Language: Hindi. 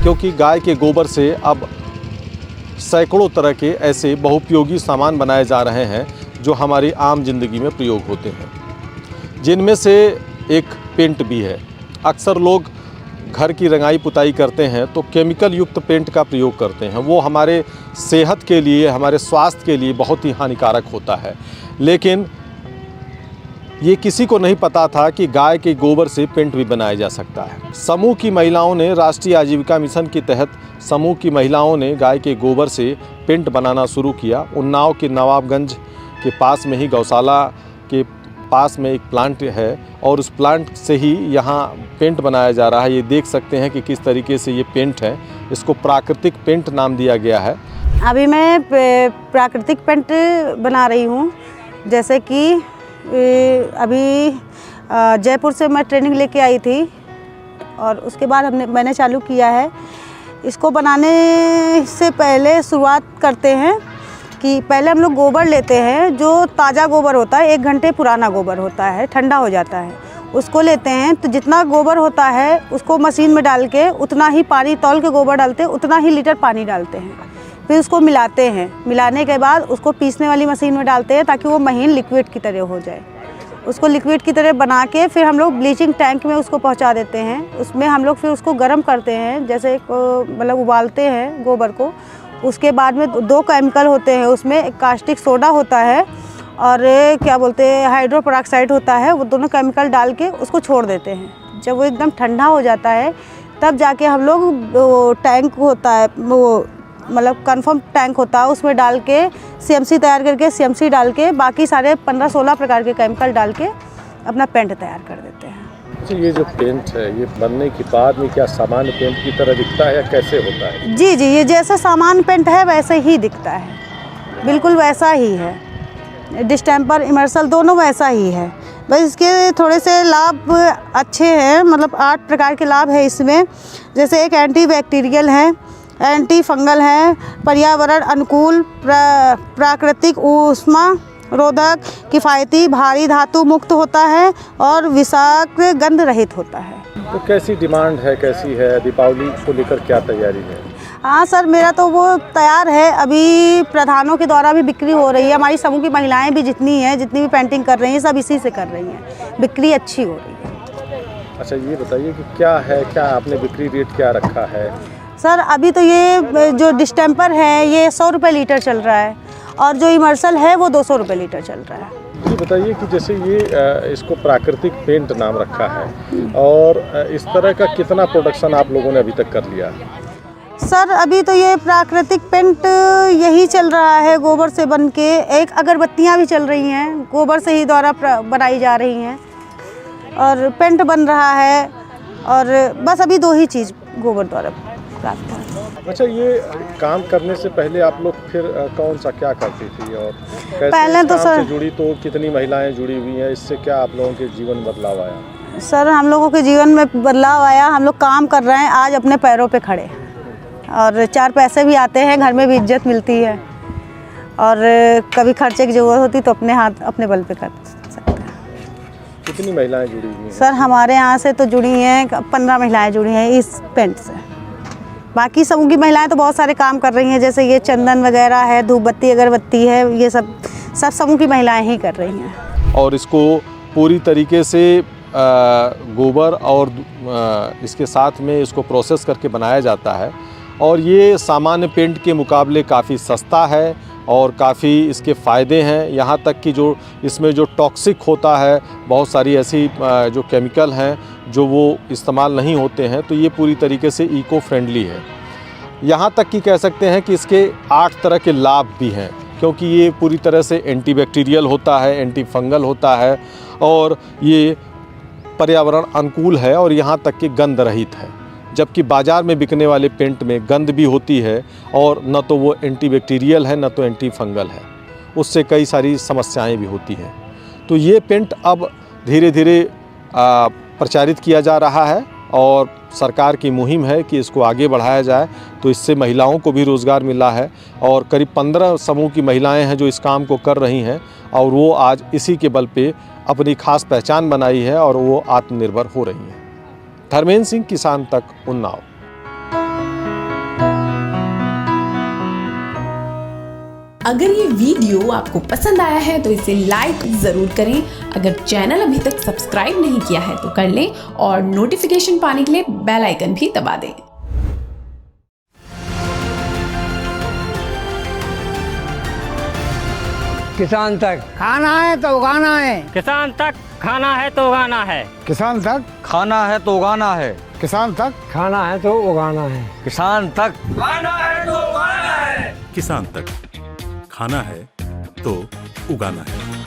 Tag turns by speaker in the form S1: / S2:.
S1: क्योंकि गाय के गोबर से अब सैकड़ों तरह के ऐसे बहुपयोगी सामान बनाए जा रहे हैं जो हमारी आम जिंदगी में प्रयोग होते हैं, जिनमें से एक पेंट भी है। अक्सर लोग घर की रंगाई पुताई करते हैं तो केमिकल युक्त पेंट का प्रयोग करते हैं। वो हमारे सेहत के लिए, हमारे स्वास्थ्य के लिए बहुत ही हानिकारक होता है। लेकिन ये किसी को नहीं पता था कि गाय के गोबर से पेंट भी बनाया जा सकता है। समूह की महिलाओं ने, राष्ट्रीय आजीविका मिशन के तहत समूह की महिलाओं ने गाय के गोबर से पेंट बनाना शुरू किया। उन्नाव के नवाबगंज के पास में ही गौशाला के पास में एक प्लांट है और उस प्लांट से ही यहाँ पेंट बनाया जा रहा है। ये देख सकते हैं कि किस तरीके से ये पेंट है। इसको प्राकृतिक पेंट नाम दिया गया है।
S2: अभी मैं प्राकृतिक पेंट बना रही हूँ। जैसे कि अभी जयपुर से मैं ट्रेनिंग लेके आई थी और उसके बाद मैंने चालू किया है। इसको बनाने से पहले शुरुआत करते हैं कि पहले हम लोग गोबर लेते हैं, जो ताज़ा गोबर होता है, 1 घंटे पुराना गोबर होता है, ठंडा हो जाता है, उसको लेते हैं। तो जितना गोबर होता है उसको मशीन में डाल के उतना ही पानी तौल के गोबर डालते हैं, उतना ही लीटर पानी डालते हैं। फिर उसको मिलाते हैं। मिलाने के बाद उसको पीसने वाली मशीन में डालते हैं ताकि वो महीन लिक्विड की तरह हो जाए। उसको लिक्विड की तरह बना के फिर हम लोग ब्लीचिंग टैंक में उसको पहुंचा देते हैं। उसमें हम लोग फिर उसको गर्म करते हैं, जैसे मतलब उबालते हैं गोबर को। उसके बाद में 2 केमिकल होते हैं उसमें, एक कास्टिक सोडा होता है और क्या बोलते हैं हाइड्रो पेरोक्साइड होता है। वो दोनों केमिकल डाल के उसको छोड़ देते हैं। जब वो एकदम ठंडा हो जाता है तब जाके हम लोग वो टैंक होता है, वो मतलब कन्फर्म टैंक होता है, उसमें डाल के सीएमसी तैयार करके, सीएमसी डाल के बाकी सारे 15-16 प्रकार के केमिकल डाल के अपना पेंट तैयार कर देते हैं।
S1: अच्छा, ये जो पेंट है ये बनने के बाद में क्या सामान्य पेंट की तरह दिखता है या कैसे होता है?
S2: जी, ये जैसे सामान्य पेंट है वैसे ही दिखता है, बिल्कुल वैसा ही है। डिस्टेम्पर, इमर्सल दोनों वैसा ही है। बस इसके थोड़े से लाभ अच्छे हैं, मतलब 8 प्रकार के लाभ है इसमें। जैसे एक एंटी बैक्टीरियल है, एंटी फंगल है, पर्यावरण अनुकूल, प्राकृतिक ऊष्मा रोधक, किफ़ायती, भारी धातु मुक्त होता है और विषाक्त गंध रहित होता है।
S1: तो कैसी डिमांड है, कैसी है? दीपावली को लेकर क्या तैयारी है?
S2: हाँ सर, मेरा तो वो तैयार है। अभी प्रधानों के द्वारा भी बिक्री हो रही है। हमारी समूह की महिलाएं भी जितनी भी पेंटिंग कर रही हैं सब इसी से कर रही हैं। बिक्री अच्छी हो रही है।
S1: अच्छा, ये बताइए कि क्या है, क्या आपने बिक्री रेट क्या रखा है?
S2: सर अभी तो ये जो डिस्टेम्पर है ये 100 रुपये लीटर चल रहा है और जो इमर्सल है वो 200 रुपये लीटर चल रहा है।
S1: ये बताइए कि जैसे ये इसको प्राकृतिक पेंट नाम रखा है और इस तरह का कितना प्रोडक्शन आप लोगों ने अभी तक कर लिया?
S2: सर अभी तो ये प्राकृतिक पेंट यही चल रहा है, गोबर से बन के। एक अगरबत्तियाँ भी चल रही हैं, गोबर से ही द्वारा बनाई जा रही हैं और पेंट बन रहा है। और बस अभी 2 ही चीज़ गोबर द्वारा प्राप्त है।
S1: अच्छा, ये काम करने से पहले आप लोग फिर कौन सा क्या करती थी और कैसे
S2: पहले तो
S1: काम से जुड़ी? तो कितनी महिलाएं जुड़ी हुई हैं? इससे क्या आप लोगों के जीवन में बदलाव आया?
S2: सर हम लोगों के जीवन में बदलाव आया। हम लोग काम कर रहे हैं आज अपने पैरों पे खड़े और 4 पैसे भी आते हैं, घर में भी इज्जत मिलती है और कभी खर्चे की ज़रूरत होती तो अपने हाथ अपने बल पे कर सकते हैं।
S1: कितनी महिलाएं जुड़ी हुई हैं?
S2: सर हमारे यहाँ से तो जुड़ी हैं 15 महिलाएं जुड़ी हैं इस पेंट से। बाकी समूह की महिलाएं तो बहुत सारे काम कर रही हैं, जैसे ये चंदन वगैरह है, धूप बत्ती अगरबत्ती है, ये सब समूह की महिलाएं ही कर रही हैं।
S1: और इसको पूरी तरीके से गोबर और इसके साथ में इसको प्रोसेस करके बनाया जाता है और ये सामान्य पेंट के मुकाबले काफ़ी सस्ता है और काफ़ी इसके फ़ायदे हैं। यहाँ तक कि जो इसमें जो टॉक्सिक होता है, बहुत सारी ऐसी जो केमिकल हैं जो वो इस्तेमाल नहीं होते हैं, तो ये पूरी तरीके से इको फ्रेंडली है। यहाँ तक कि कह सकते हैं कि इसके 8 तरह के लाभ भी हैं, क्योंकि ये पूरी तरह से एंटी बैक्टीरियल होता है, एंटी फंगल होता है और ये पर्यावरण अनुकूल है और यहाँ तक कि गंध रहित है। जबकि बाज़ार में बिकने वाले पेंट में गंध भी होती है और न तो वो एंटी बैक्टीरियल है न तो एंटी फंगल है, उससे कई सारी समस्याएं भी होती हैं। तो ये पेंट अब धीरे धीरे प्रचारित किया जा रहा है और सरकार की मुहिम है कि इसको आगे बढ़ाया जाए। तो इससे महिलाओं को भी रोज़गार मिला है और करीब 15 समूह की महिलाएं हैं जो इस काम को कर रही हैं और वो आज इसी के बल पे अपनी खास पहचान बनाई है और वो आत्मनिर्भर हो रही हैं। धर्मेंद्र सिंह, किसान तक, उन्नाव।
S3: अगर ये वीडियो आपको पसंद आया है तो इसे लाइक ज़रूर करें। अगर चैनल अभी तक सब्सक्राइब नहीं किया है तो कर लें और नोटिफिकेशन पाने के लिए बेल आइकन भी दबा दें।
S4: किसान तक खाना है तो उगाना है,
S5: किसान तक खाना है तो उगाना है,
S4: किसान तक
S6: खाना है तो उगाना है,
S4: किसान तक खाना है तो उगाना है,
S6: किसान तक
S5: खाना है तो उगाना है।
S7: किसान तक खाना है तो उगाना है।